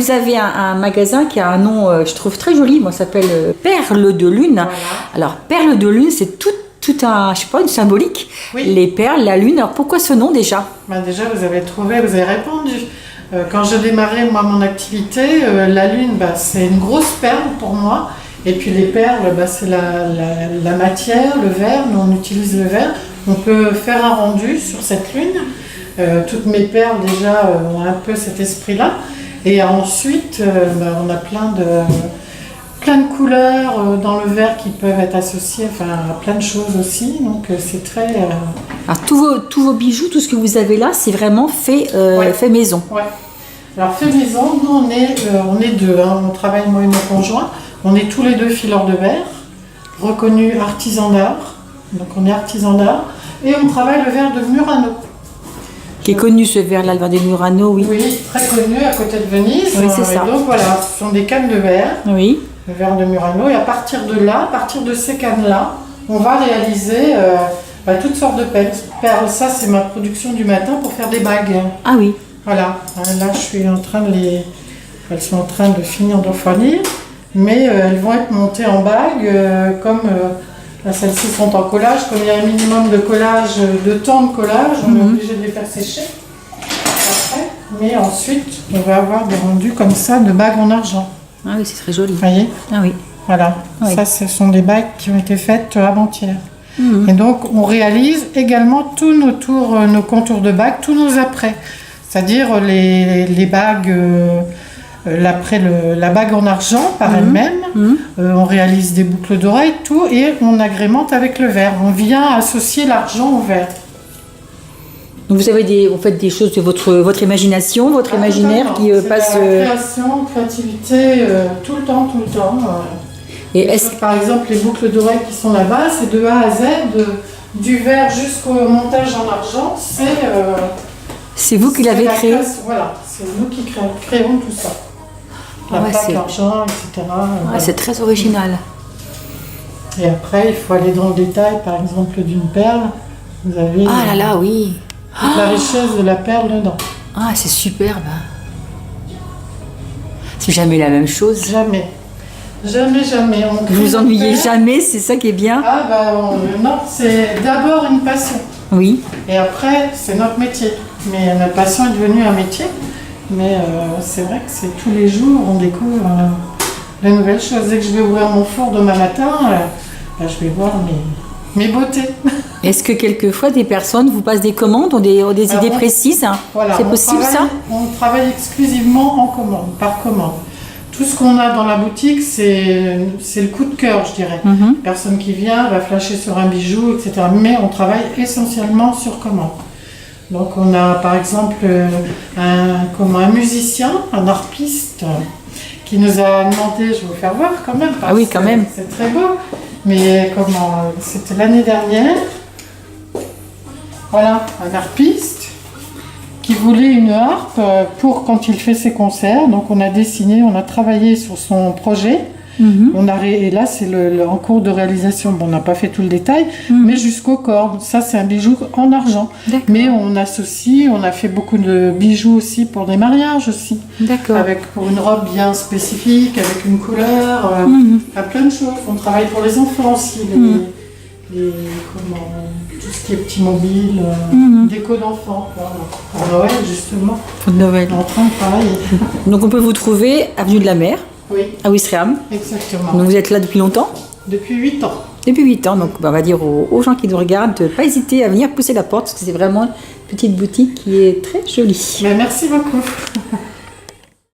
vous avez un magasin qui a un nom, je trouve très joli, moi, ça s'appelle Perles de Lune. Voilà. Alors, Perles de Lune, c'est tout un, je sais pas, une symbolique. Oui. Les perles, la lune. Alors, pourquoi ce nom déjà? Déjà, vous avez trouvé, vous avez répondu. Quand je démarrais, moi, mon activité, la lune, c'est une grosse perle pour moi. Et puis les perles, c'est la matière, le verre. Nous, on utilise le verre. On peut faire un rendu sur cette lune. Toutes mes perles, déjà, ont un peu cet esprit-là. Et ensuite, on a plein de couleurs dans le verre qui peuvent être associées à plein de choses aussi. Donc, c'est très... Alors, tous vos bijoux, tout ce que vous avez là, c'est vraiment fait maison. Ouais. Alors, fait maison, nous, on est deux. On travaille, moi et mon conjoint. On est tous les deux fileurs de verre, reconnus artisans d'art. Donc, on est artisans d'art. Et on travaille le verre de Murano. Qui est connu, ce verre-là, le verre de Murano, oui. Oui, très connu, à côté de Venise. Oui, c'est ça. Donc, voilà, ce sont des cannes de verre. Oui. Le verre de Murano. Et à partir de là, à partir de ces cannes-là, on va réaliser toutes sortes de perles. Ça, c'est ma production du matin pour faire des bagues. Ah oui. Voilà. Là, je suis en train elles sont en train de finir de refroidir. Mais elles vont être montées en bagues comme... Là, celles-ci sont en collage. Comme il y a un minimum de collage, de temps de collage, on est obligé de les faire sécher après. Mais ensuite, on va avoir des rendus comme ça de bagues en argent. Ah oui, c'est très joli. Vous voyez? Ah oui. Voilà. Oui. Ça, ce sont des bagues qui ont été faites avant-hier. Et donc, on réalise également tous nos tours, nos contours de bagues, tous nos après. C'est-à-dire les bagues... la bague en argent par elle-même, on réalise des boucles d'oreilles, tout, et on agrémente avec le verre. On vient associer l'argent au verre. Donc vous faites des choses de votre imagination, votre imaginaire qui passe... La création, créativité, tout le temps. Et par exemple, les boucles d'oreilles qui sont là-bas, c'est de A à Z, du verre jusqu'au montage en argent, c'est vous qui l'avez créé? Voilà, c'est nous qui créons tout ça. La plaque, l'argent, etc. C'est très original. Et après, il faut aller dans le détail, par exemple, d'une perle. Vous avez Ah là là, oui. toute la richesse de la perle dedans. Ah, c'est superbe. C'est jamais la même chose. Jamais. Jamais. Vous vous ennuyez jamais, c'est ça qui est bien. Non, c'est d'abord une passion. Oui. Et après, c'est notre métier. Mais notre passion est devenue un métier. Mais c'est vrai que c'est tous les jours, on découvre de nouvelles choses. Dès que je vais ouvrir mon four demain matin, je vais voir mes beautés. Est-ce que quelquefois des personnes vous passent des commandes, ont des idées précises? Voilà, c'est possible ça? On travaille exclusivement en commande, par commande. Tout ce qu'on a dans la boutique, c'est le coup de cœur, je dirais. Personne qui vient va flasher sur un bijou, etc. Mais on travaille essentiellement sur commande. Donc on a par exemple un musicien, un harpiste, qui nous a demandé, je vais vous faire voir quand même. Ah oui, quand même. C'est très beau. Mais c'était l'année dernière. Voilà, un harpiste qui voulait une harpe pour quand il fait ses concerts. Donc on a dessiné, on a travaillé sur son projet. Et là, c'est en cours de réalisation. Bon, on n'a pas fait tout le détail, mais jusqu'aux cordes. Ça, c'est un bijou en argent. Mais on associe, on a fait beaucoup de bijoux aussi pour des mariages aussi. D'accord. Pour une robe bien spécifique, avec une couleur, plein de choses. On travaille pour les enfants aussi, tout ce qui est petit mobile, déco d'enfants. Pour Noël, justement. Pour Noël. On est en train de travailler. Donc on peut vous trouver avenue de la Mer. Oui. À Ouistreham. Exactement. Donc vous êtes là depuis longtemps? Depuis 8 ans. Depuis 8 ans, donc on va dire aux gens qui nous regardent de ne pas hésiter à venir pousser la porte, parce que c'est vraiment une petite boutique qui est très jolie. Mais merci beaucoup.